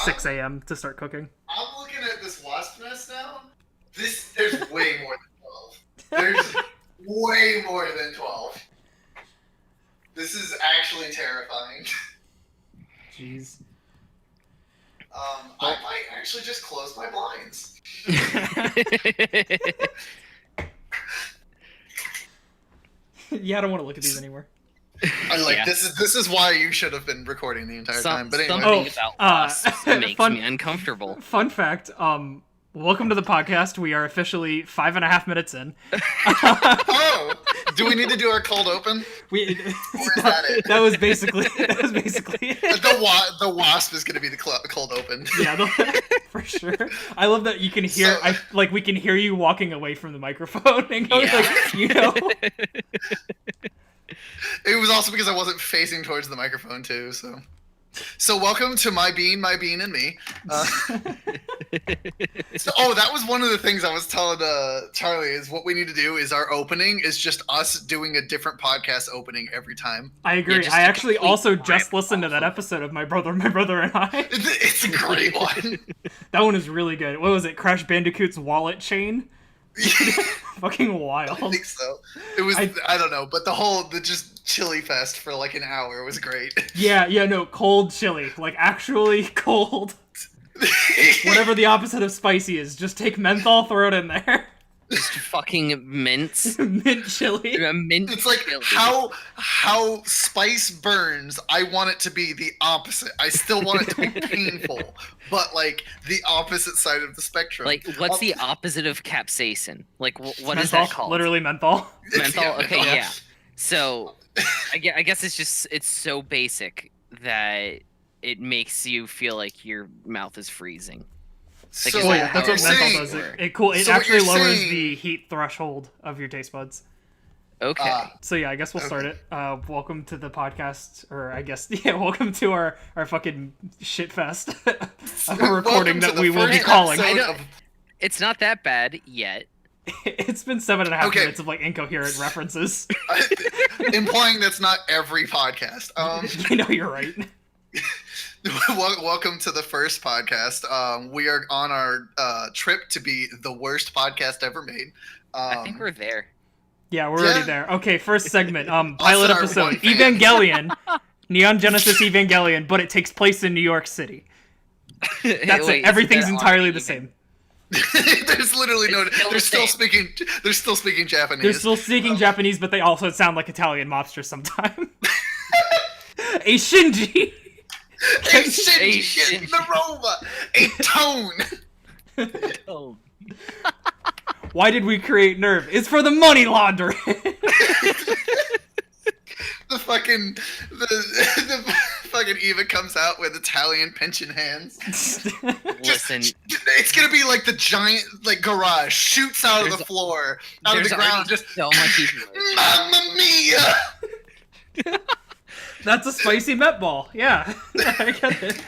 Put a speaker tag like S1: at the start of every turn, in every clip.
S1: 6 a.m. to start cooking.
S2: I'm looking at this wasp nest now. There's way more than 12. There's way more than 12. This is actually terrifying.
S1: Jeez.
S2: I might actually just close my blinds.
S1: Yeah, I don't want to look at these anymore.
S2: This is why you should have been recording the entire time. But anyway.
S3: Something about wasps makes me uncomfortable.
S1: Fun fact, welcome to the podcast. We are officially 5.5 minutes in.
S2: Oh, do we need to do our cold open? Or is that it?
S1: That was basically it.
S2: The wasp is going to be the cold open.
S1: Yeah, for sure. I love that you can hear. We can hear you walking away from the microphone and going
S2: It was also because I wasn't facing towards the microphone too. So welcome to My Bean, and Me. That was one of the things I was telling Charlie is what we need to do is our opening is just us doing a different podcast opening every time.
S1: I agree. I actually also just listened to that episode of My Brother and I.
S2: It's a great one.
S1: That one is really good. What was it? Crash Bandicoot's wallet chain? Fucking wild.
S2: I think so. It was, I don't know, but the just chili fest for like an hour was great.
S1: Yeah, no, cold chili. Like, actually cold. Whatever the opposite of spicy is, just take menthol, throw it in there.
S3: Just fucking mints.
S1: Mint chili.
S2: It's like
S3: chili.
S2: how spice burns. I want it to be the opposite. I still want it to be painful, but like the opposite side of the spectrum.
S3: Like, what's the opposite of capsaicin? Like, what
S1: menthol,
S3: is that called?
S1: Literally menthol.
S3: Menthol? Okay, yeah. So, I guess it's so basic that it makes you feel like your mouth is freezing.
S2: Like,
S1: that's what menthol does. It actually lowers the heat threshold of your taste buds.
S3: Okay.
S1: So yeah, I guess we'll start it. Welcome to the podcast, or I guess welcome to our fucking shit fest of a recording that we will be calling.
S3: It's not that bad yet.
S1: It's been 7.5 minutes of like incoherent references,
S2: implying that's not every podcast.
S1: You know, you're right.
S2: Welcome to the first podcast. We are on our trip to be the worst podcast ever made.
S3: I think we're there.
S1: Yeah, we're already there. Okay, first segment. Pilot episode. Evangelion. Neon Genesis Evangelion, but it takes place in New York City. That's it. Everything's entirely the same.
S2: There's literally no. They're still speaking Japanese.
S1: They're still speaking Japanese, but they also sound like Italian mobsters sometimes. A Shinji.
S2: A Shinji. The Roma. A tone.
S1: Why did we create Nerve? It's for the money laundering.
S2: The fucking Eva comes out with Italian pension hands.
S3: Listen,
S2: it's gonna be like the giant garage shoots out of the floor, out of the ground, just
S3: so much easier.
S2: Mamma mia!
S1: That's a spicy meatball. Yeah, I get it.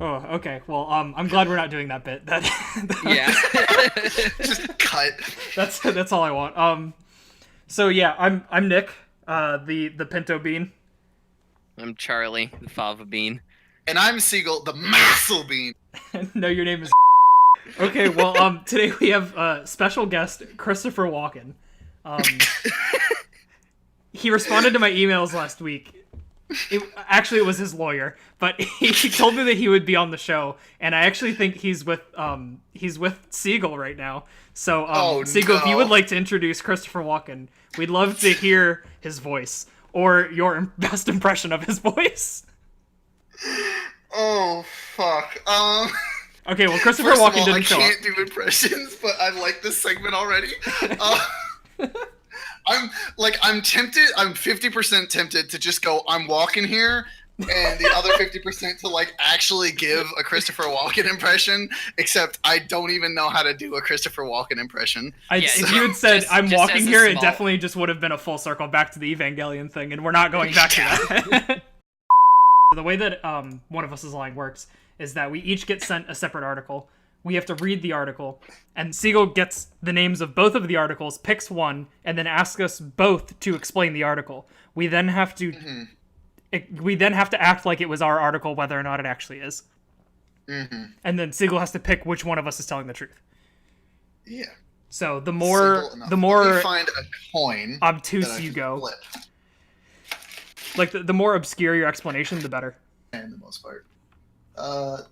S1: Oh, okay. Well, I'm glad we're not doing that bit.
S3: Yeah.
S2: Just cut.
S1: That's all I want. So yeah, I'm Nick, the pinto bean.
S3: I'm Charlie, the fava bean.
S2: And I'm Seagull, the muscle bean.
S1: No, your name is. Okay, well, today we have special guest Christopher Walken. He responded to my emails last week. It was his lawyer, but he told me that he would be on the show, and I actually think he's with Seagull right now. So, Seagull, if you would like to introduce Christopher Walken, we'd love to hear his voice or your best impression of his voice.
S2: Oh fuck.
S1: Okay, well, Christopher Walken didn't show up.
S2: I can't do impressions, but I like this segment already. I'm tempted. I'm 50% tempted to just go, I'm walking here, and the other 50% to actually give a Christopher Walken impression. Except I don't even know how to do a Christopher Walken impression.
S1: If you had said I'm walking here, it definitely just would have been a full circle back to the Evangelion thing, and we're not going back to that. The way that one of us' line works is that we each get sent a separate article. We have to read the article, and Seagull gets the names of both of the articles, picks one, and then asks us both to explain the article. We then have to act like it was our article, whether or not it actually is. And then Seagull has to pick which one of us is telling the truth.
S2: Yeah.
S1: So the more
S2: Let me find a coin
S1: obtuse you go,
S2: flip.
S1: like the more obscure your explanation, the better.
S2: And the most part.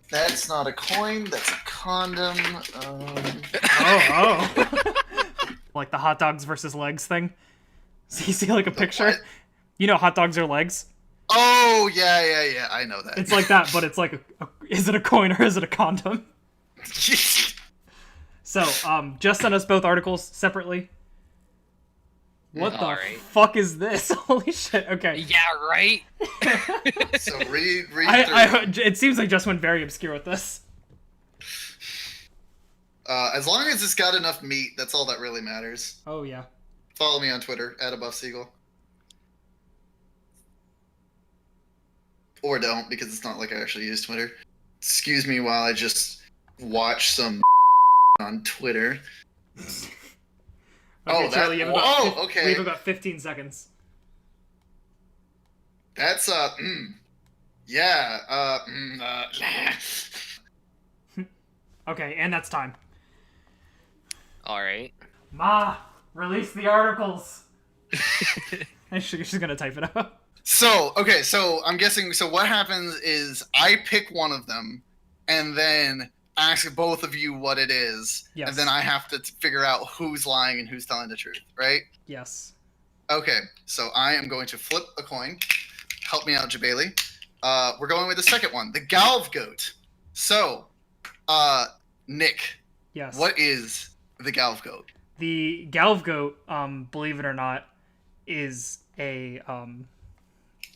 S2: That's not a coin. That's a condom.
S1: Like the hot dogs versus legs thing. So you see like a picture.
S2: What?
S1: You know, hot dogs are legs.
S2: Oh yeah. I know that.
S1: It's like that, but it's like, is it a coin or is it a condom? So, just send us both articles separately. What the fuck is this? Holy shit! Okay.
S3: Yeah, right.
S2: So read through.
S1: It seems like Just went very obscure with this.
S2: As long as it's got enough meat, that's all that really matters.
S1: Oh yeah.
S2: Follow me on Twitter @AboveSeagull. Or don't, because it's not like I actually use Twitter. Excuse me while I just watch some on Twitter.
S1: Okay, Charlie,
S2: okay.
S1: We have about 15 seconds.
S2: That's
S1: Okay, and that's time.
S3: All right.
S1: Ma, release the articles. She's gonna type it up.
S2: So I'm guessing. So what happens is I pick one of them, and then ask both of you what it is,
S1: yes.
S2: And then I have to figure out who's lying and who's telling the truth, right?
S1: Yes.
S2: Okay, so I am going to flip a coin. Help me out, Jabali. We're going with the second one, the Galve Goat. So, Nick.
S1: Yes.
S2: What is the Galve Goat?
S1: The Galve Goat, believe it or not, is a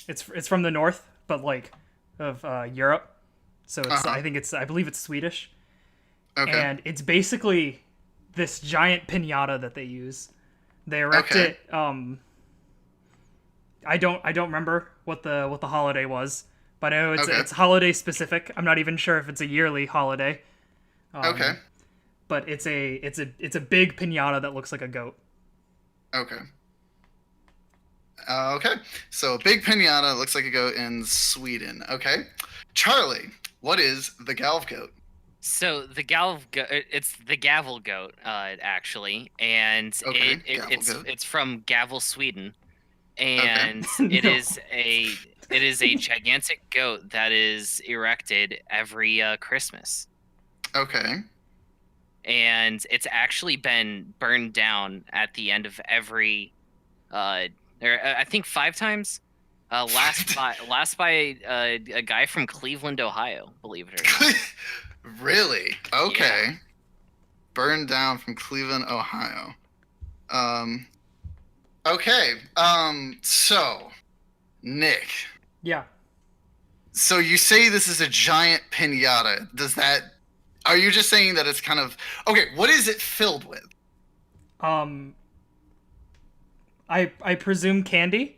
S1: it's from the north, but like of Europe. So it's I believe it's Swedish. Okay. And it's basically this giant piñata that they use. They erect it. I don't remember what the holiday was, but I know it's holiday specific. I'm not even sure if it's a yearly holiday. But it's a big piñata that looks like a goat.
S2: Okay. Okay. So a big piñata looks like a goat in Sweden. Okay. Charlie, what is the Galve Goat?
S3: So the Galve Goat, it's the Gavel Goat, actually, and it's from Gavel, Sweden, and it is a gigantic goat that is erected every Christmas.
S2: Okay.
S3: And it's actually been burned down at the end of every, I think 5 times. Last by a guy from Cleveland, Ohio, believe it or not.
S2: Really? Okay.
S3: Yeah.
S2: Burned down from Cleveland, Ohio. Okay. So, Nick.
S1: Yeah.
S2: So you say this is a giant piñata. Are you just saying that it's kind of... Okay, what is it filled with?
S1: I presume candy.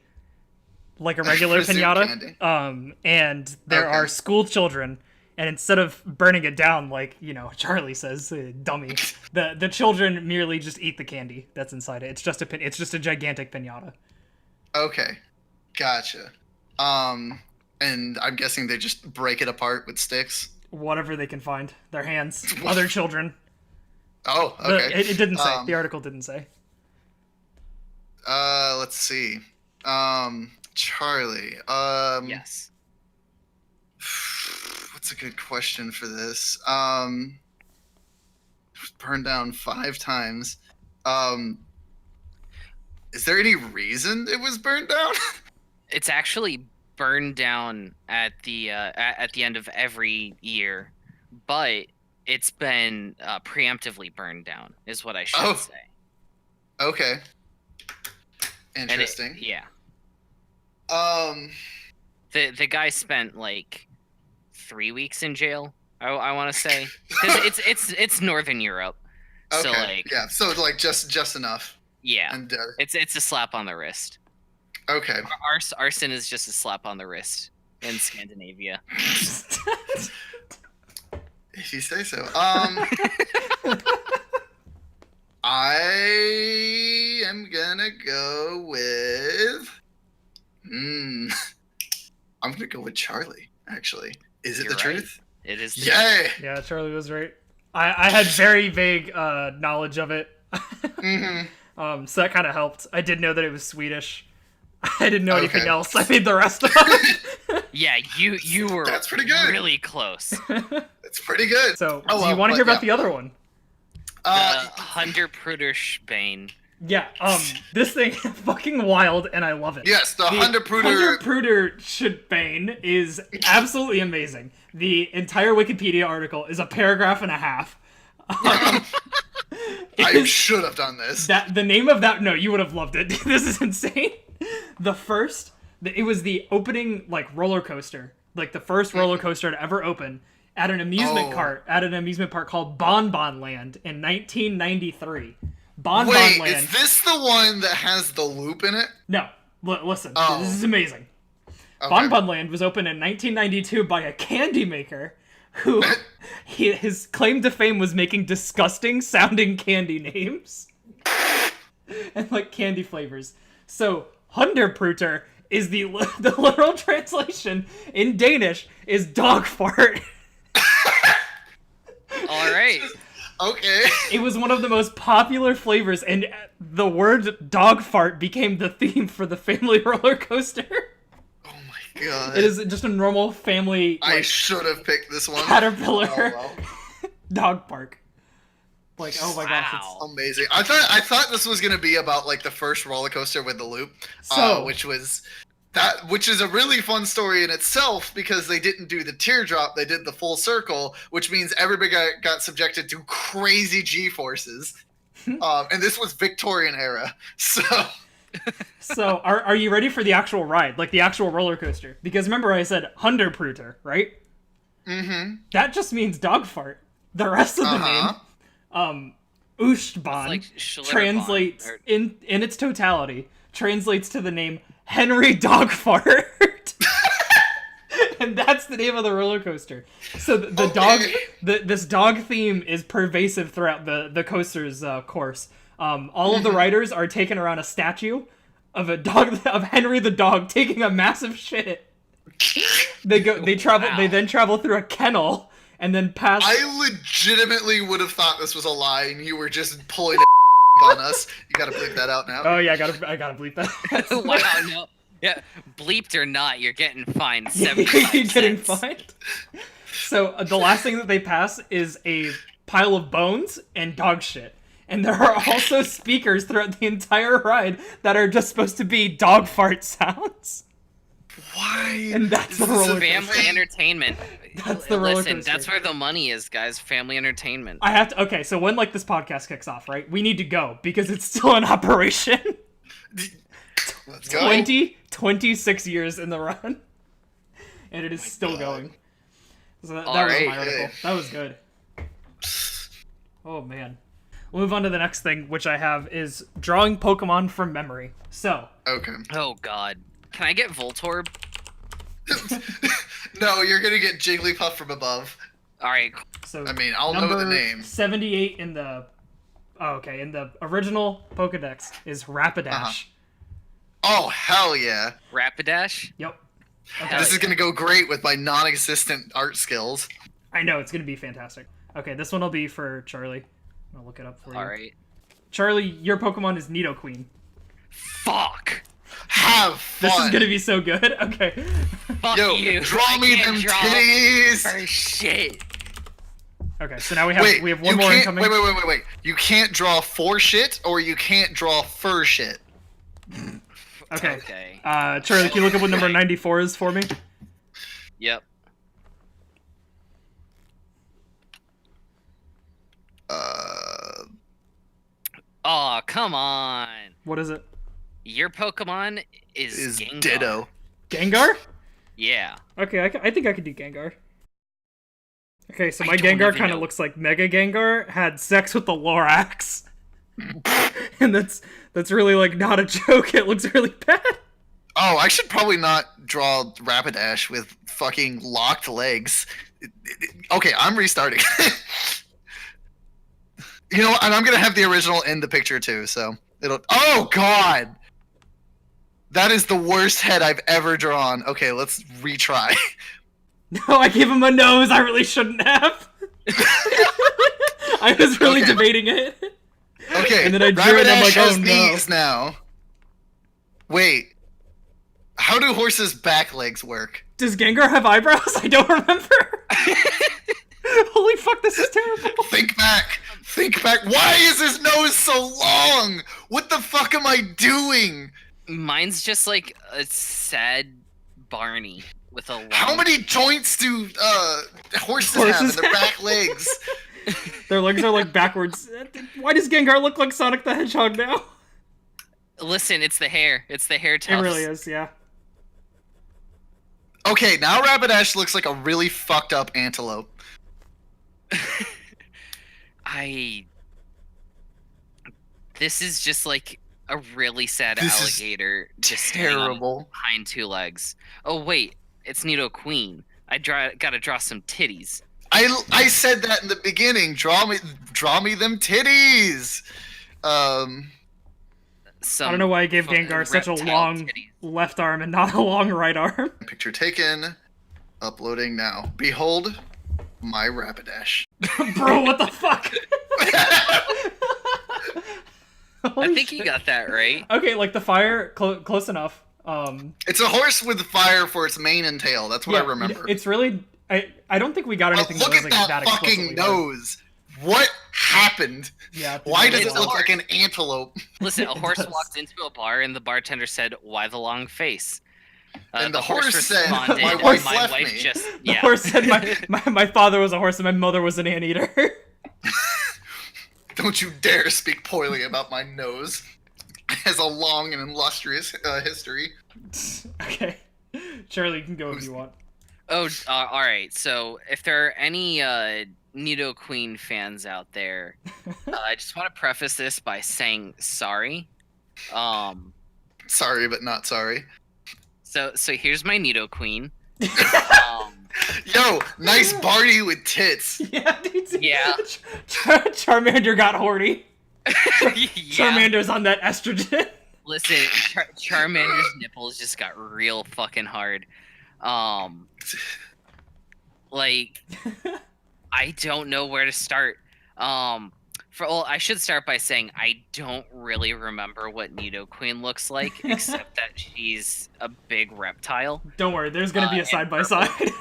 S1: Like a regular piñata. And there are school children, and instead of burning it down like, Charlie says, dummy, the children merely just eat the candy that's inside it. It's just a gigantic piñata.
S2: Okay. Gotcha. And I'm guessing they just break it apart with sticks?
S1: Whatever they can find. Their hands. Other children.
S2: Oh, okay.
S1: It didn't say. The article didn't say.
S2: Let's see. Charlie.
S3: Yes.
S2: What's a good question for this? Burned down 5 times. Is there any reason it was burned down?
S3: It's actually burned down at the end of every year, but it's been preemptively burned down, is what I should say.
S2: Okay. Interesting.
S3: Yeah. The guy spent like 3 weeks in jail. I want to say, because it's Northern Europe.
S2: Okay.
S3: So like,
S2: yeah. So like just enough.
S3: Yeah.
S2: And
S3: it's a slap on the wrist.
S2: Okay.
S3: Arson is just a slap on the wrist in Scandinavia.
S2: If you say so. I am gonna go with. I'm gonna go with Charlie. Actually, is it the truth?
S3: It is.
S2: Yay!
S1: Yeah, Charlie was right. I had very vague knowledge of it. So that kind of helped. I did know that it was Swedish. I didn't know anything else. I made the rest of them.
S3: Yeah, you were.
S2: That's pretty good.
S3: Really close.
S2: It's pretty good.
S1: So, do you want to hear about the other one?
S3: The Hunderprudersbane.
S1: Yeah, this thing is fucking wild, and I love it.
S2: Yes, the
S1: Hunderprudersbane is absolutely amazing. The entire Wikipedia article is a paragraph and a half.
S2: I should have done this.
S1: The name of that... No, you would have loved it. This is insane. It was the opening, like, roller coaster. Like, the first roller coaster to ever open at an amusement park called Bon Bon Land in 1993. Bon Bon Land.
S2: Is this the one that has the loop in it?
S1: No. Listen, this is amazing. Okay. Bon Bon Land was opened in 1992 by a candy maker who his claim to fame was making disgusting sounding candy names and like candy flavors. So Hunderpruter is the literal translation in Danish is dog fart.
S3: All right.
S2: Okay.
S1: It was one of the most popular flavors, and the word dog fart became the theme for the family roller coaster.
S2: Oh my god.
S1: It is just a normal family. Like,
S2: I should have picked this one.
S1: Caterpillar dog park. Like, oh my gosh, it's
S2: amazing. I thought this was gonna be about like the first roller coaster with the loop, which is a really fun story in itself because they didn't do the teardrop, they did the full circle, which means everybody got subjected to crazy G-forces. And this was Victorian era.
S1: So are you ready for the actual ride, like the actual roller coaster? Because remember I said Hunderpruter, right? Mm-hmm. That just means dog fart. The rest of the name, Oostbahn,
S3: like
S1: translates in its totality, translates to the name Henry Dogfart. And that's the name of the roller coaster. So this dog theme is pervasive throughout the coaster's course. All of the riders are taken around a statue of of Henry the dog taking a massive shit. They then travel through a kennel and then pass.
S2: I legitimately would have thought this was a lie and you were just pulling it on us. You gotta bleep that out now.
S1: Oh yeah, I gotta bleep that.
S3: Wow, no. Yeah, bleeped or not, you're getting fined 75
S1: You're getting fined. So the last thing that they pass is a pile of bones and dog shit. And there are also speakers throughout the entire ride that are just supposed to be dog fart sounds.
S2: Why?
S1: And that's the roller coaster.
S3: Family entertainment.
S1: That's the roller coaster.
S3: Listen, that's where the money is, guys. Family entertainment.
S1: I have to. Okay, so when like this podcast kicks off, right? We need to go because it's still in operation.
S2: Let's go.
S1: 26 years in the run, and it is still going. So that was my article. That was good. Oh man. We'll move on to the next thing, which I have is drawing Pokemon from memory. So.
S2: Okay.
S3: Oh god. Can I get Voltorb?
S2: No, you're gonna get Jigglypuff from above.
S3: Alright.
S1: So
S2: I mean, I'll know the name.
S1: 78 in the... Oh, okay. In the original Pokedex is Rapidash.
S2: Oh, hell yeah.
S3: Rapidash?
S1: Yep.
S2: Okay. This is gonna go great with my non-existent art skills.
S1: I know, it's gonna be fantastic. Okay, this one will be for Charlie. I'll look it up for you.
S3: Alright.
S1: Charlie, your Pokemon is Nidoqueen.
S3: Fuck!
S2: Have fun!
S1: This is gonna be so good. Okay.
S3: Fuck you!
S2: Draw me them titties!
S3: For shit!
S1: Okay, so now we have one more incoming.
S2: Wait. You can't draw for shit, or you can't draw fur shit.
S1: Okay. Charlie, can you look up what number 94 is for me?
S3: Yep. Oh, come on.
S1: What is it?
S3: Your Pokemon is Gengar.
S2: Ditto.
S1: Gengar?
S3: Yeah.
S1: Okay, I think I could do Gengar. Okay, so my Gengar kind of looks like Mega Gengar had sex with the Lorax. And that's really like not a joke. It looks really bad.
S2: Oh, I should probably not draw Rapidash with fucking locked legs. Okay, I'm restarting. You know what? And I'm gonna have the original in the picture too, so it'll... Oh, God! That is the worst head I've ever drawn. Okay, let's retry.
S1: No, I gave him a nose. I really shouldn't have. I was really debating it.
S2: Okay.
S1: And then I drew it and I'm like, oh no.
S2: Knees now. Wait. How do horses' back legs work?
S1: Does Gengar have eyebrows? I don't remember. Holy fuck, this is terrible.
S2: Think back. Think back. Why is his nose so long? What the fuck am I doing?
S3: Mine's just like a sad Barney with a long...
S2: How many joints do horses have in their back legs?
S1: Their legs are like backwards. Why does Gengar look like Sonic the Hedgehog now?
S3: Listen, it's the hair. It's the hair tufts.
S1: It really is, yeah.
S2: Okay, now Rapidash looks like a really fucked up antelope.
S3: This is just like a really sad alligator just
S2: terrible
S3: behind two legs. Oh wait, it's Nidoqueen. Gotta draw some titties.
S2: I said that in the beginning. Draw me them titties.
S1: I don't know why I gave Gengar such a long left arm and not a long right arm.
S2: Picture taken. Uploading now. Behold my Rapidash.
S1: Bro, what the fuck?
S3: I think you got that right.
S1: Okay, like the fire, close enough.
S2: It's a horse with fire for its mane and tail. That's what I remember.
S1: It's really... I don't think we got anything
S2: look
S1: that was
S2: at
S1: like,
S2: that fucking nose. What happened?
S1: Yeah.
S2: Why does it look like an antelope?
S3: Listen, a horse walked into a bar and the bartender said, "Why the long face?"
S2: And the horse said,
S3: "My
S2: wife
S3: wife
S2: left me."
S3: just
S1: The horse said, my father was a horse and my mother was an anteater.
S2: Don't you dare speak poorly about my nose. It has a long and illustrious history.
S1: Okay. Charlie, you can go if you want.
S3: Oh, all right. So, if there are any Nidoqueen fans out there, I just want to preface this by saying sorry.
S2: Sorry, but not sorry.
S3: So here's my Nidoqueen.
S2: Yo, nice Barney with tits.
S1: Yeah, dude.
S3: Yeah.
S1: Charmander got horny.
S3: Yeah.
S1: Charmander's on that estrogen.
S3: Listen, Charmander's nipples just got real fucking hard. Like, I don't know where to start. I should start by saying I don't really remember what Nidoqueen looks like, except that she's a big reptile.
S1: Don't worry, there's gonna be a side-by-side.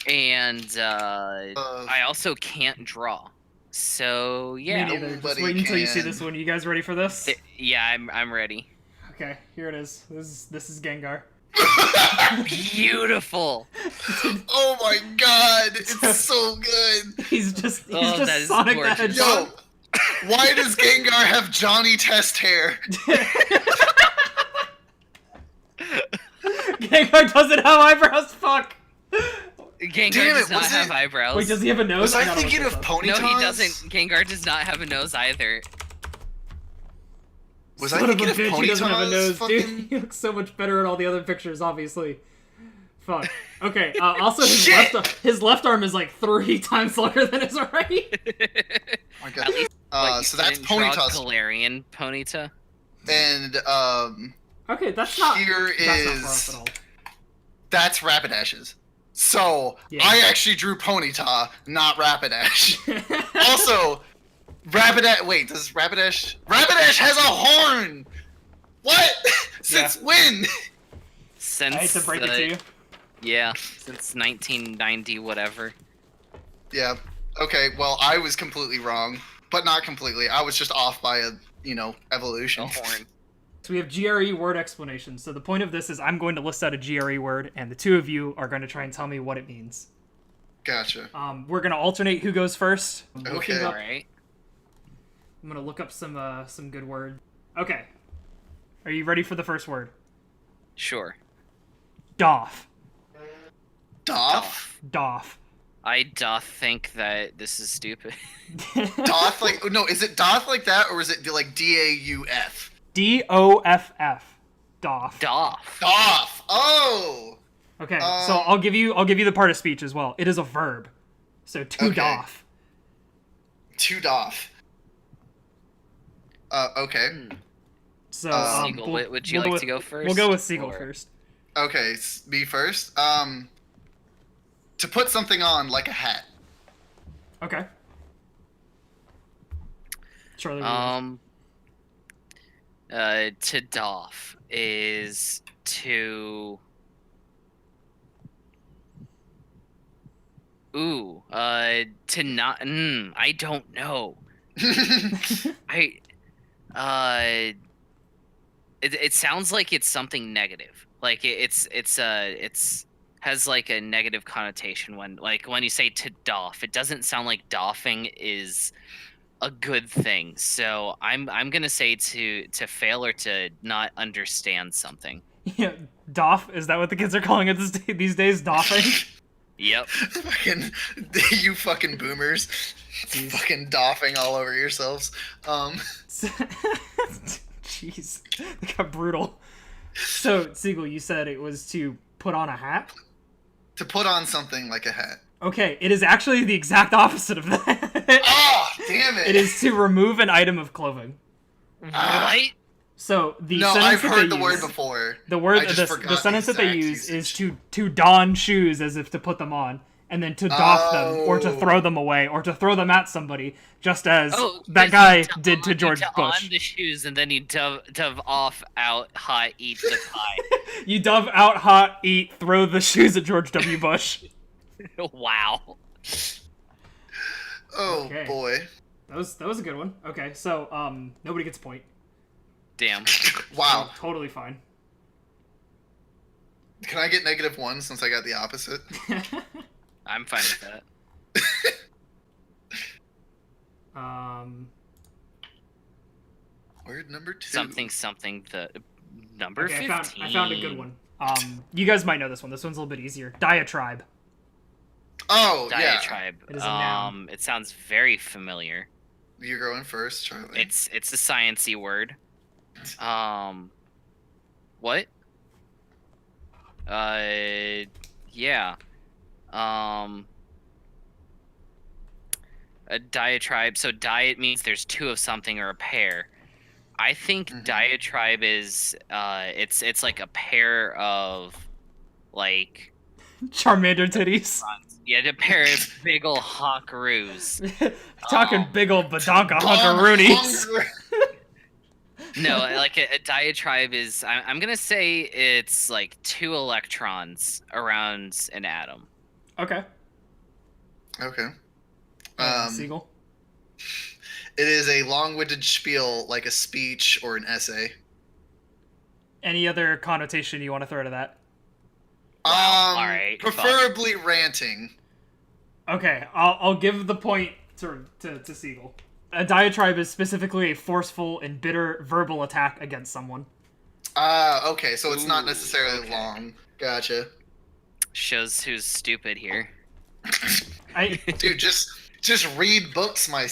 S3: And I also can't draw. So yeah.
S1: Me neither. Just wait until you see this one. You guys ready for this?
S3: Yeah, I'm ready.
S1: Okay, here it is. This is Gengar.
S3: Beautiful.
S2: Oh my god, it's so good.
S1: He's just
S3: that is
S1: Sonic the
S3: gorgeous.
S1: Hedgehog.
S2: Yo, why does Gengar have Johnny Test hair?
S1: Gengar doesn't have eyebrows. Fuck.
S3: Gengar does not have eyebrows.
S1: Wait, does he have a nose?
S2: Was I thinking of Ponytails?
S3: No, he doesn't. Gengar does not have a nose either.
S2: Was I thinking of Ponytails?
S1: He doesn't have a nose, dude. He looks so much better in all the other pictures, obviously. Fuck. Okay, also his left arm is like 3 times longer than his right.
S2: Oh my god. So that's Ponyta's.
S3: Galarian Ponyta.
S2: And,
S1: okay, that's not...
S2: Here
S1: that's not far off at all.
S2: That's Rapidash's. So, yeah. I actually drew Ponyta, not Rapidash. Also... Rapidash. Wait, does Rapidash? Rapidash has a horn. What? Since when?
S3: Since
S1: I hate to break it to you.
S3: Yeah, since 1990, whatever.
S2: Yeah. Okay. Well, I was completely wrong, but not completely. I was just off by evolution.
S3: A horn.
S1: So we have GRE word explanations. So the point of this is I'm going to list out a GRE word, and the two of you are going to try and tell me what it means.
S2: Gotcha.
S1: We're going to alternate who goes first.
S2: Okay.
S3: All right.
S1: I'm gonna look up some good words. Okay. Are you ready for the first word?
S3: Sure.
S1: Doff.
S2: Doff?
S1: Doff.
S3: I doth think that this is stupid.
S2: Doth like no, is it doth like that or is it like DAUF?
S1: DOFF. Doff.
S3: Doff.
S2: Doff. Oh.
S1: Okay. So I'll give you the part of speech as well. It is a verb. So to doff.
S2: To doff. Okay.
S1: So,
S3: Seagull, would you like to go first?
S1: We'll go with Seagull first.
S2: Okay, me first. To put something on, like a hat.
S1: Okay. Charlie.
S3: To doff is to. Ooh, to not. I don't know. It sounds like it's something negative. Like it's has like a negative connotation when you say to doff. It doesn't sound like doffing is a good thing. So I'm gonna say to fail or to not understand something.
S1: Yeah, doff. Is that what the kids are calling it these days? Doffing.
S3: Yep.
S2: You fucking boomers. Fucking doffing all over yourselves.
S1: Jeez, they got brutal. So, Seagull, you said it was to put on a hat?
S2: To put on something like a hat.
S1: Okay, it is actually the exact opposite of that.
S2: Oh, damn it!
S1: It is to remove an item of clothing.
S3: Right?
S1: So the
S2: no,
S1: sentence
S2: I've heard the word before.
S1: The sentence that they use is to don shoes as if to put them on, and then to doff them, or to throw them away, or to throw them at somebody, just as that guy did to George Bush.
S3: On the shoes, and then you dove off, out, hot, eat the pie.
S1: You dove out, hot, eat, throw the shoes at George W. Bush.
S3: Wow.
S2: Oh,
S1: okay.
S2: Boy.
S1: That was a good one. Okay, so nobody gets a point.
S3: Damn.
S2: Wow.
S1: So, totally fine.
S2: Can I get -1 since I got the opposite?
S3: I'm fine with that.
S2: Word number 2.
S3: Something. The number 15.
S1: I found a good one. You guys might know this one. This one's a little bit easier. Diatribe.
S2: Oh,
S3: Diatribe.
S1: It is a noun.
S3: It sounds very familiar.
S2: You're going first, Charlie.
S3: It's a sciencey word. What? Yeah. A diatribe. So diet means there's two of something or a pair. I think diatribe is it's like a pair of like
S1: Charmander titties.
S3: Yeah, a pair of big ol' honkaroos.
S1: Talking big ol' badonka honkaroonies.
S3: No, like a diatribe is. I'm gonna say it's like 2 electrons around an atom.
S1: Okay.
S2: Okay.
S1: Seagull.
S2: It is a long-winded spiel, like a speech or an essay.
S1: Any other connotation you want to throw to that?
S3: All right.
S2: Preferably ranting.
S1: Okay, I'll give the point to Seagull. A diatribe is specifically a forceful and bitter verbal attack against someone.
S2: Okay, so it's not necessarily long. Gotcha.
S3: Shows who's stupid here.
S2: Dude, just read books, my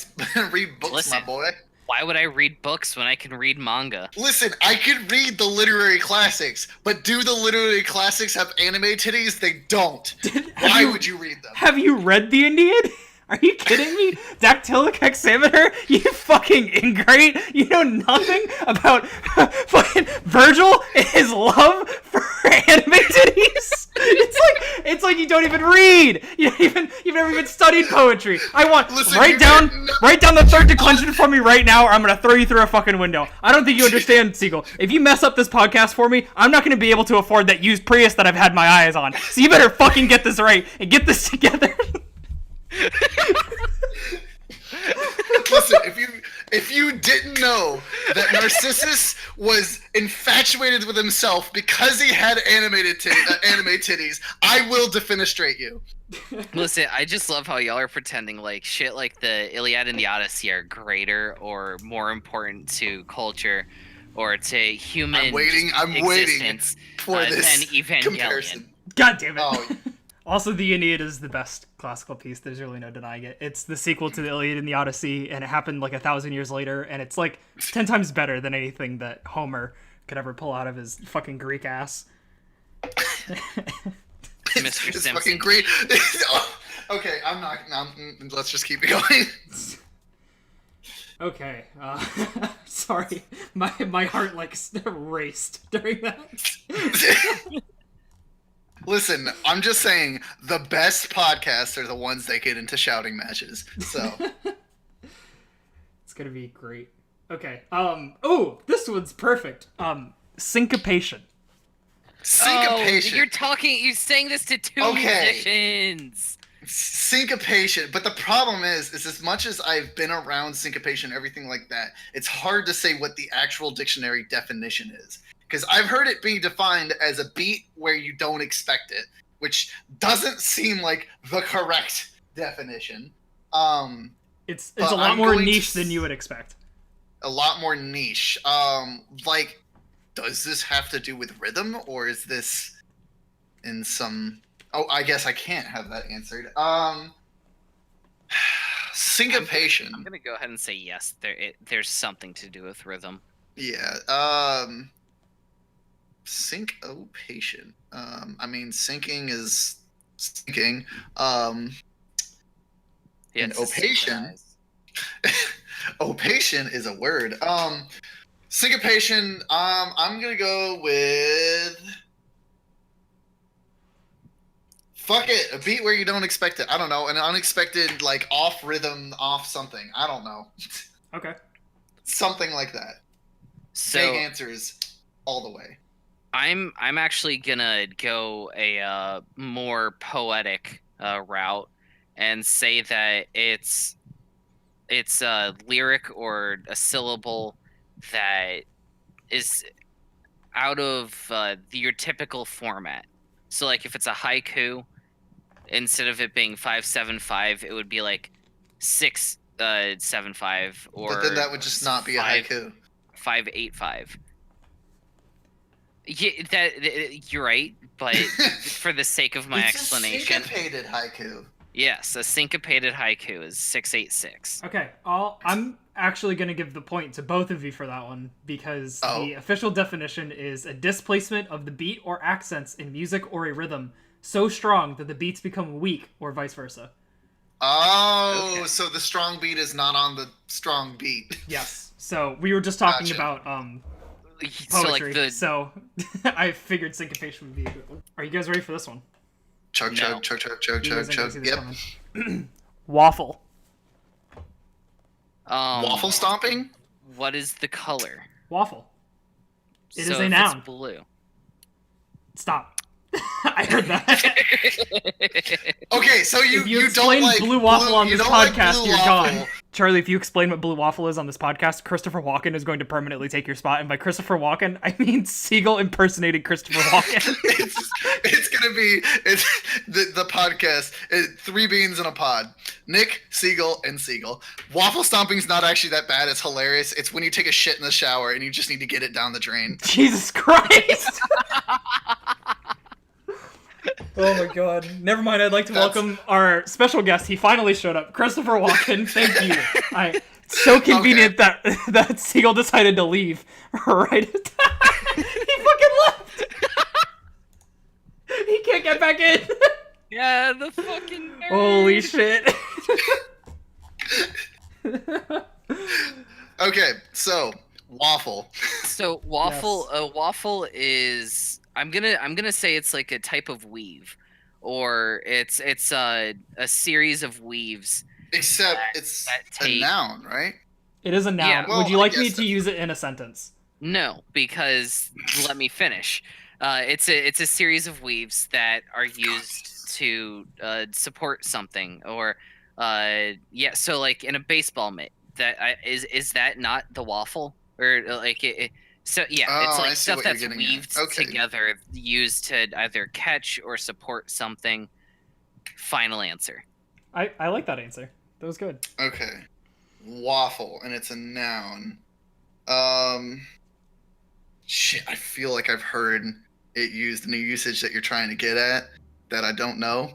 S2: boy.
S3: Why would I read books when I can read manga?
S2: Listen, I could read the literary classics, but do the literary classics have anime titties? They don't. Why would you read them?
S1: Have you read the Iliad? Are you kidding me? Dactylic hexameter? You fucking ingrate? You know nothing about fucking Virgil and his love for anime titties? It's like you don't even read. You've never even studied poetry. I want write down the third declension for me right now, or I'm gonna throw you through a fucking window. I don't think you understand, Seagull. If you mess up this podcast for me, I'm not gonna be able to afford that used Prius that I've had my eyes on. So you better fucking get this right and get this together.
S2: Listen, if you didn't know that Narcissus was infatuated with himself because he had anime titties, I will defenestrate you.
S3: Listen, I just love how y'all are pretending like shit like the Iliad and the Odyssey are greater or more important to culture or to human
S2: I'm waiting for this
S3: than Evangelion.
S1: Comparison. God damn it.
S2: Oh.
S1: Also, the Aeneid is the best classical piece. There's really no denying it. It's the sequel to the Iliad and the Odyssey, and it happened like 1,000 years later, and it's like 10 times better than anything that Homer could ever pull out of his fucking Greek ass.
S3: Mr.
S2: It's
S3: Simpson.
S2: fucking great. Okay, let's just keep it going.
S1: Okay, sorry. My heart like raced during that.
S2: Listen, I'm just saying the best podcasts are the ones that get into shouting matches. So
S1: it's gonna be great. Okay. Oh, this one's perfect. Syncopation.
S2: Syncopation.
S3: You're saying this to two musicians.
S2: Syncopation, but the problem is as much as I've been around syncopation, everything like that, it's hard to say what the actual dictionary definition is. Because I've heard it being defined as a beat where you don't expect it, which doesn't seem like the correct definition.
S1: It's a lot more niche than you would expect.
S2: A lot more niche. Like, does this have to do with rhythm, or is this in some... Oh, I guess I can't have that answered. Syncopation.
S3: I'm gonna go ahead and say yes. There's something to do with rhythm.
S2: Yeah. Syncopation. I mean, syncing is syncing. And opation. Opation is a word. Syncopation. I'm gonna go with. Fuck it, a beat where you don't expect it. I don't know, an unexpected, like, off rhythm, off something. I don't know.
S1: Okay.
S2: Something like that.
S3: So,
S2: vague answers all the way.
S3: I'm actually gonna go a more poetic route and say that it's a lyric or a syllable that is out of your typical format. So, like, if it's a haiku, instead of it being 575, it would be like 675, or.
S2: But then that would just not be a haiku.
S3: 585. Yeah, you're right, but for the sake of my explanation,
S2: a syncopated haiku.
S3: Yes, a syncopated haiku is 686.
S1: Okay, I'm actually going to give the point to both of you for that one, because the official definition is a displacement of the beat or accents in music or a rhythm so strong that the beats become weak, or vice versa.
S2: Oh, okay. So the strong beat is not on the strong beat.
S1: Yes. So we were just talking about poetry, so I figured syncopation would be a good one. Are you guys ready for this one?
S2: Chug, chug, chug, chug, chug, chug, chug. Yep.
S1: Waffle.
S2: Waffle stomping?
S3: What is the color?
S1: Waffle. It is a noun.
S3: It's blue.
S1: Stop. I heard that.
S2: Okay, so you
S1: explain
S2: don't like
S1: blue waffle on this podcast,
S2: like
S1: you're gone. Charlie, if you explain what blue waffle is on this podcast, Christopher Walken is going to permanently take your spot. And by Christopher Walken, I mean Seagull impersonating Christopher Walken.
S2: it's gonna be the podcast. 3 beans in a pod. Nick, Seagull, and Seagull. Waffle stomping's not actually that bad. It's hilarious. It's when you take a shit in the shower and you just need to get it down the drain.
S1: Jesus Christ. Oh my god. Never mind, I'd like to welcome our special guest. He finally showed up. Christopher Walken, thank you. It's so convenient that Seagull decided to leave right at time. He fucking left. He can't get back in.
S3: Yeah, the fucking nerd.
S1: Holy shit.
S2: Okay, so waffle.
S3: So waffle,
S1: Yes.
S3: Waffle is. I'm gonna say it's like a type of weave, or it's a series of weaves.
S2: Except it's a noun, right?
S1: It is a noun.
S3: Yeah,
S1: Would you like me to use it in a sentence?
S3: No, because let me finish. It's a series of weaves that are used to support something, or so like in a baseball mitt. That is that not the waffle, or like it so yeah, it's like stuff that's weaved together, used to either catch or support something. Final answer.
S1: I like that answer. That was good.
S2: Okay. Waffle, and it's a noun. Shit, I feel like I've heard it used in a usage that you're trying to get at that I don't know.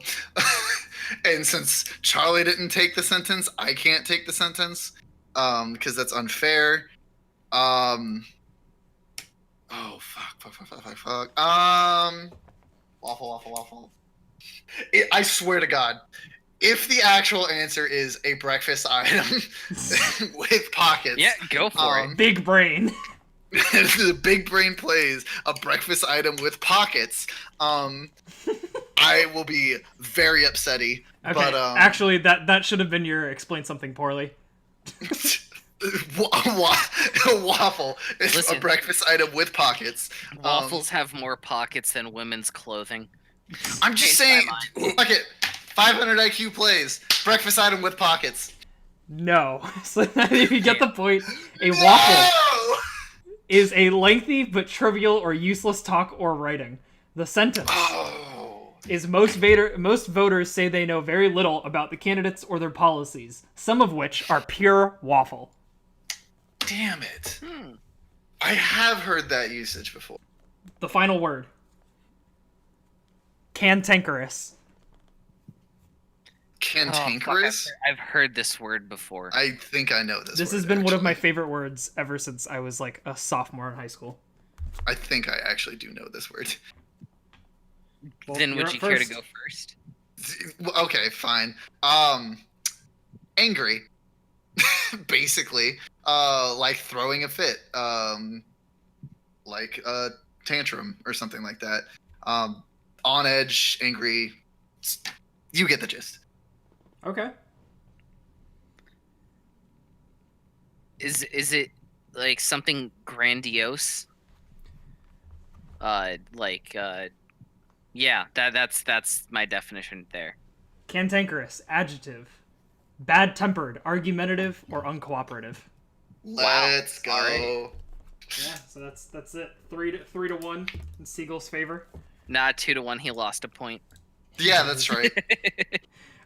S2: And since Charlie didn't take the sentence, I can't take the sentence because that's unfair. Oh, fuck. Waffle. I swear to God, if the actual answer is a breakfast item with pockets.
S3: Yeah, go for it.
S1: Big brain.
S2: The big brain plays a breakfast item with pockets. I will be very upsetty.
S1: Okay,
S2: but
S1: actually, that should have been your explain something poorly.
S2: A waffle is
S3: Listen,
S2: a breakfast item with pockets.
S3: Waffles have more pockets than women's clothing.
S2: I'm just saying, fuck it. 500 IQ plays breakfast item with pockets.
S1: No. So if you get the point, a waffle is a lengthy but trivial or useless talk or writing. The sentence is most voters say they know very little about the candidates or their policies, some of which are pure waffle.
S2: Damn it. I have heard that usage before.
S1: The final word. Cantankerous.
S2: Cantankerous?
S3: I've heard this word before.
S2: I think I know this
S1: This
S2: word,
S1: has been
S2: actually.
S1: one of my favorite words ever since I was like a sophomore in high school.
S2: I think I actually do know this word.
S1: Well,
S3: then would you care to go first?
S2: Okay, fine. Angry. Basically. Like throwing a fit. Like a tantrum or something like that. On edge, angry. You get the gist.
S1: Okay.
S3: Is it like something grandiose? Yeah, that's my definition there.
S1: Cantankerous, adjective. Bad-tempered, argumentative, or uncooperative.
S2: Let's go.
S1: Right. Yeah, so that's it. 3-1 in Seagull's favor.
S3: Nah, 2-1. He lost a point.
S2: Yeah, that's right.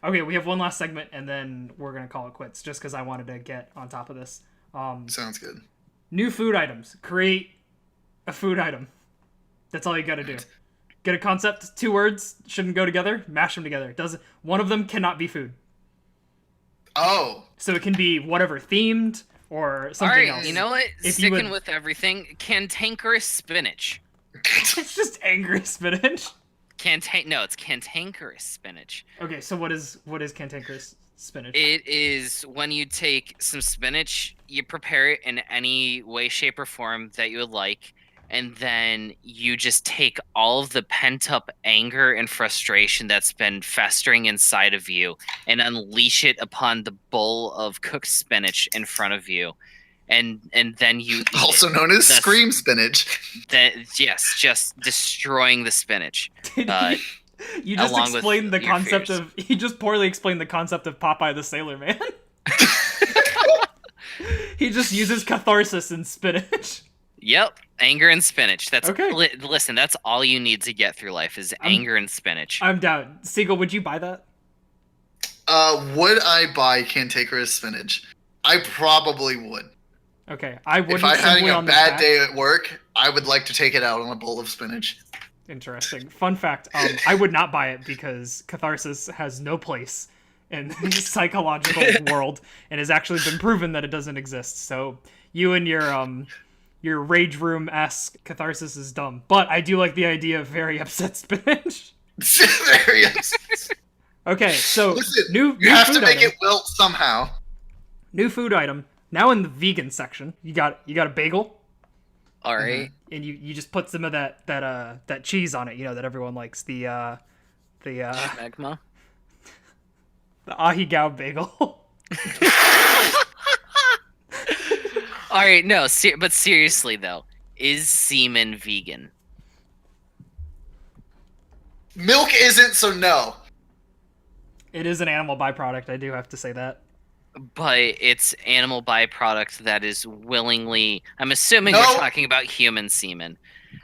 S1: Okay, we have one last segment, and then we're gonna call it quits. Just because I wanted to get on top of this.
S2: Sounds good.
S1: New food items. Create a food item. That's all you gotta do. Get a concept. 2 words shouldn't go together. Mash them together. One of them cannot be food.
S2: Oh.
S1: So it can be whatever themed or something else.
S3: You know what? Sticking with everything. Cantankerous spinach.
S1: It's just angry spinach.
S3: No, it's cantankerous spinach.
S1: Okay, so what is cantankerous spinach?
S3: It is when you take some spinach, you prepare it in any way, shape, or form that you would like, and then you just take all of the pent-up anger and frustration that's been festering inside of you and unleash it upon the bowl of cooked spinach in front of you. And then you
S2: also known as scream spinach.
S3: Yes, just destroying the spinach.
S1: You just explained the concept of. He just poorly explained the concept of Popeye the Sailor Man. He just uses catharsis in spinach.
S3: Yep, anger and spinach. That's
S1: okay.
S3: Listen, that's all you need to get through life is anger and spinach.
S1: I'm down. Seagull, would you buy that?
S2: Would I buy cantankerous spinach? I probably would.
S1: Okay, I wouldn't.
S2: If I had a bad day at work, I would like to take it out on a bowl of spinach.
S1: Interesting. Fun fact, I would not buy it because catharsis has no place in the psychological world and has actually been proven that it doesn't exist. So you and your rage room-esque catharsis is dumb. But I do like the idea of very upset spinach.
S2: Very upset.
S1: Okay, so
S2: listen,
S1: you
S2: have to make it wilt somehow.
S1: New food item. Now in the vegan section, you got a bagel.
S3: All right.
S1: And you just put some of that cheese on it, you know, that everyone likes. The
S3: Schmegma?
S1: The Ahigao bagel.
S3: All right, no, but seriously though, is semen vegan?
S2: Milk isn't, so no.
S1: It is an animal byproduct, I do have to say that.
S3: But it's animal byproduct that is willingly... I'm assuming we're talking about human semen.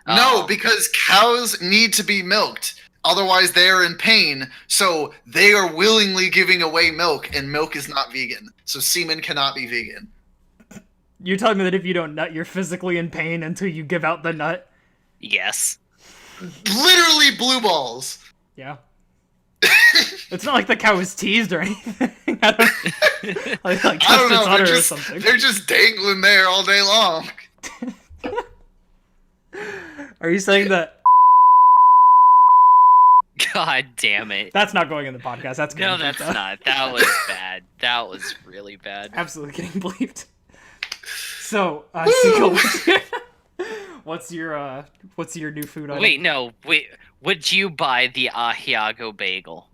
S2: No, because cows need to be milked. Otherwise, they are in pain. So they are willingly giving away milk, and milk is not vegan. So semen cannot be vegan.
S1: You're telling me that if you don't nut, you're physically in pain until you give out the nut?
S3: Yes.
S2: Literally blue balls.
S1: Yeah. It's not like the cow was teased or anything. I don't
S2: know. They're just dangling there all day long.
S1: Are you saying that?
S3: God damn it.
S1: That's not going in the podcast. That's
S3: no, that's not. That was bad. That was really bad.
S1: Absolutely getting bleeped. So, Seagull, What's your new food item?
S3: Wait. Would you buy the Ahiago bagel?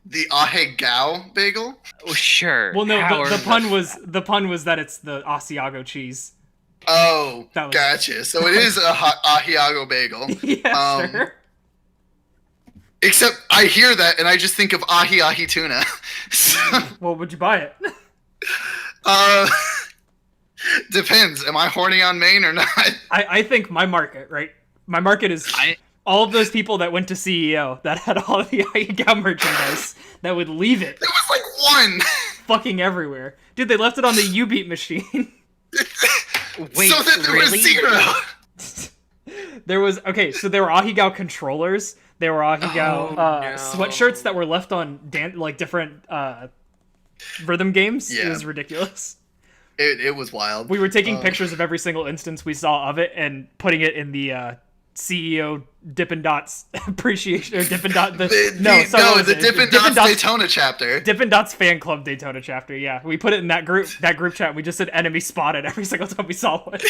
S2: The Ahegao bagel?
S1: Oh, sure. Well, no, the pun was that it's the Asiago cheese.
S2: Oh, gotcha. So it is a Ahiago bagel.
S1: Yeah, sure.
S2: Except I hear that and I just think of ahi tuna.
S1: Well, would you buy it?
S2: Depends. Am I horny on Maine or not?
S1: I think my market, right? My market is all of those people that went to CEO that had all of the Ahiago merchandise that would leave it.
S2: There was like one.
S1: Fucking everywhere. Dude, they left it on the U-Beat machine.
S3: Wait,
S2: so that there was zero.
S1: There was, so there were Ahiago controllers. There were Ahiago sweatshirts that were left on different rhythm games. Yeah. It was ridiculous.
S2: It was wild.
S1: We were taking pictures of every single instance we saw of it and putting it in the CEO Dippin' Dots appreciation or Dippin' Dot.
S2: The Dippin' Dots Daytona chapter.
S1: Dippin' Dots fan club Daytona chapter. Yeah, we put it in that group chat. We just said enemy spotted every single time we saw one.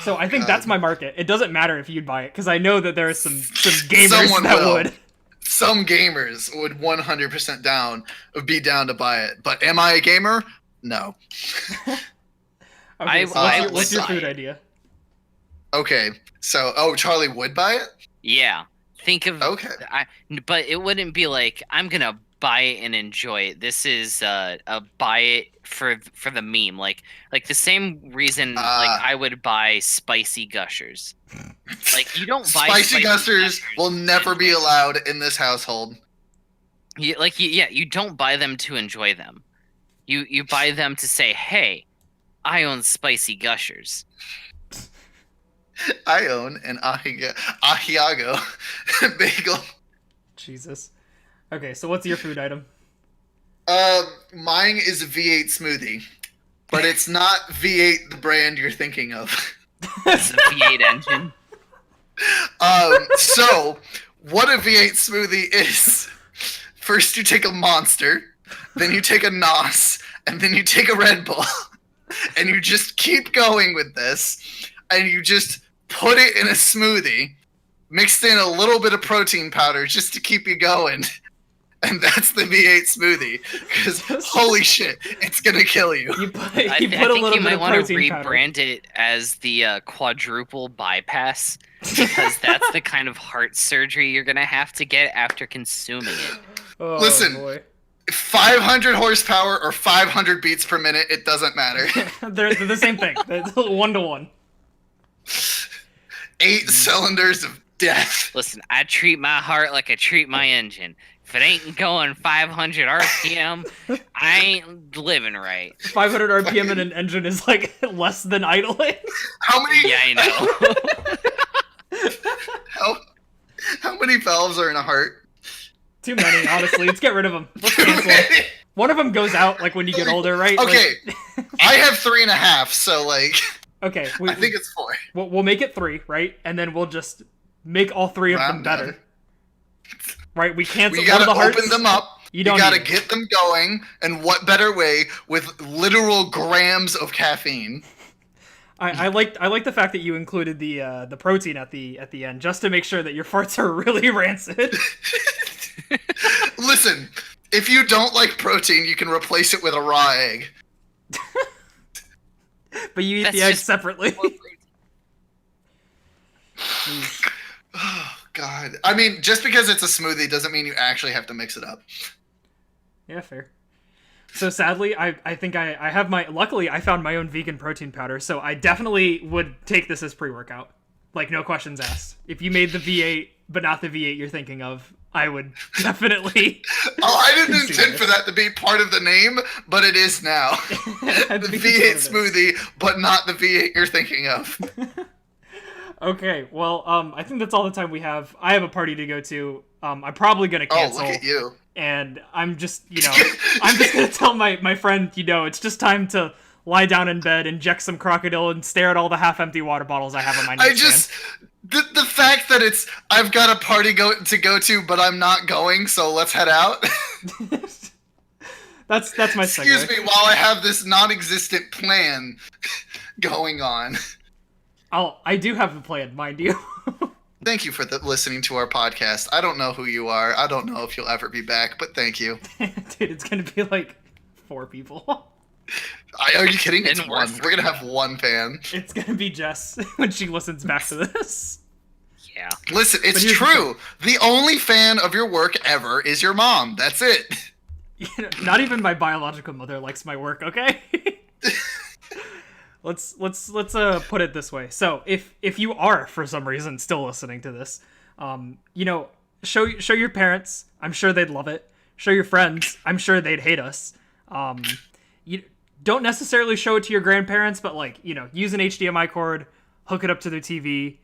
S1: So I think that's my market. It doesn't matter if you'd buy it because I know that there are some gamers that would.
S2: Some gamers would 100% be down to buy it. But am I a gamer? No.
S1: Okay, so what's your food idea?
S2: Okay, so Charlie would buy it?
S3: Yeah. Think of but it wouldn't be like I'm gonna buy it and enjoy it. This is a buy it for the meme, like the same reason like I would buy spicy gushers. Like you don't buy
S2: spicy gushers will never be allowed in this household.
S3: You don't buy them to enjoy them. You buy them to say, hey, I own spicy gushers.
S2: I own an Ahiago bagel.
S1: Jesus. Okay, so what's your food item?
S2: Mine is a V8 smoothie, but it's not V8 the brand you're thinking of.
S3: It's a V8 engine.
S2: So what a V8 smoothie is? First you take a Monster, then you take a NOS, and then you take a Red Bull, and you just keep going with this, and you just put it in a smoothie, mixed in a little bit of protein powder just to keep you going. And that's the V8 smoothie. Because holy shit, it's gonna kill you.
S3: I think you might want to rebrand it as the quadruple bypass, because that's the kind of heart surgery you're gonna have to get after consuming it.
S2: Oh, listen, boy. 500 horsepower or 500 beats per minute, it doesn't matter.
S1: They're the same thing. They're 1-to-1.
S2: 8 cylinders of death.
S3: Listen, I treat my heart like I treat my engine. If it ain't going 500 RPM, I ain't living right.
S1: 500 RPM in an engine is like less than idling.
S2: How many?
S3: Yeah, I
S2: know. How many valves are in a heart?
S1: Too many, honestly. Let's get rid of them. Let's cancel them. One of them goes out like when you get older, right?
S2: Okay, I have 3.5, so like.
S1: Okay,
S2: I think it's 4.
S1: We'll make it 3, right? And then we'll just make all 3 of them better. Right? We cancel
S2: all the hearts.
S1: Open
S2: them up. You gotta get them going, and what better way with literal grams of caffeine?
S1: I like the fact that you included the protein at the end, just to make sure that your farts are really rancid.
S2: Listen, if you don't like protein, you can replace it with a raw egg.
S1: But you eat the egg separately.
S2: Oh, God. I mean, just because it's a smoothie doesn't mean you actually have to mix it up.
S1: Yeah, fair. So sadly, I think I have luckily I found my own vegan protein powder, so I definitely would take this as pre-workout. Like, no questions asked. If you made the V8, but not the V8 you're thinking of, I would definitely.
S2: I didn't intend for that to be part of the name, but it is now. The V8 smoothie, but not the V8 you're thinking of.
S1: Okay, well, I think that's all the time we have. I have a party to go to. I'm probably gonna cancel.
S2: Oh, look at you.
S1: And I'm just, I'm just gonna tell my friend, it's just time to lie down in bed, inject some crocodile, and stare at all the half-empty water bottles I have on my nightstand.
S2: The fact that I've got a party to go to, but I'm not going, so let's head out.
S1: That's my segue.
S2: Excuse me, while I have this non-existent plan going on.
S1: I do have a plan, mind you.
S2: Thank you for listening to our podcast. I don't know who you are. I don't know if you'll ever be back, but thank you.
S1: Dude, it's gonna be like 4 people.
S2: Are you kidding? It's one. We're gonna have one fan.
S1: It's gonna be Jess when she listens back to this.
S3: Yeah.
S2: Listen, it's true. The only fan of your work ever is your mom. That's it.
S1: Not even my biological mother likes my work, okay? Let's put it this way. So if you are for some reason still listening to this, show your parents. I'm sure they'd love it. Show your friends. I'm sure they'd hate us. You don't necessarily show it to your grandparents, but use an HDMI cord, hook it up to their TV.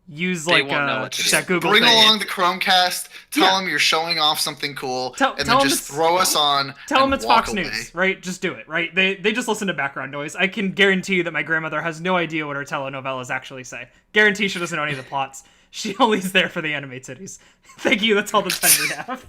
S1: Use that Google
S2: bring
S1: thing.
S2: along the Chromecast. Tell them you're showing off something cool, and then just throw us on.
S1: Tell them it's Fox
S2: away.
S1: News, right? Just do it, right? They just listen to background noise. I can guarantee you that my grandmother has no idea what her telenovelas actually say. Guarantee she doesn't know any of the plots. She only is there for the animate cities. Thank you. That's all the time we have.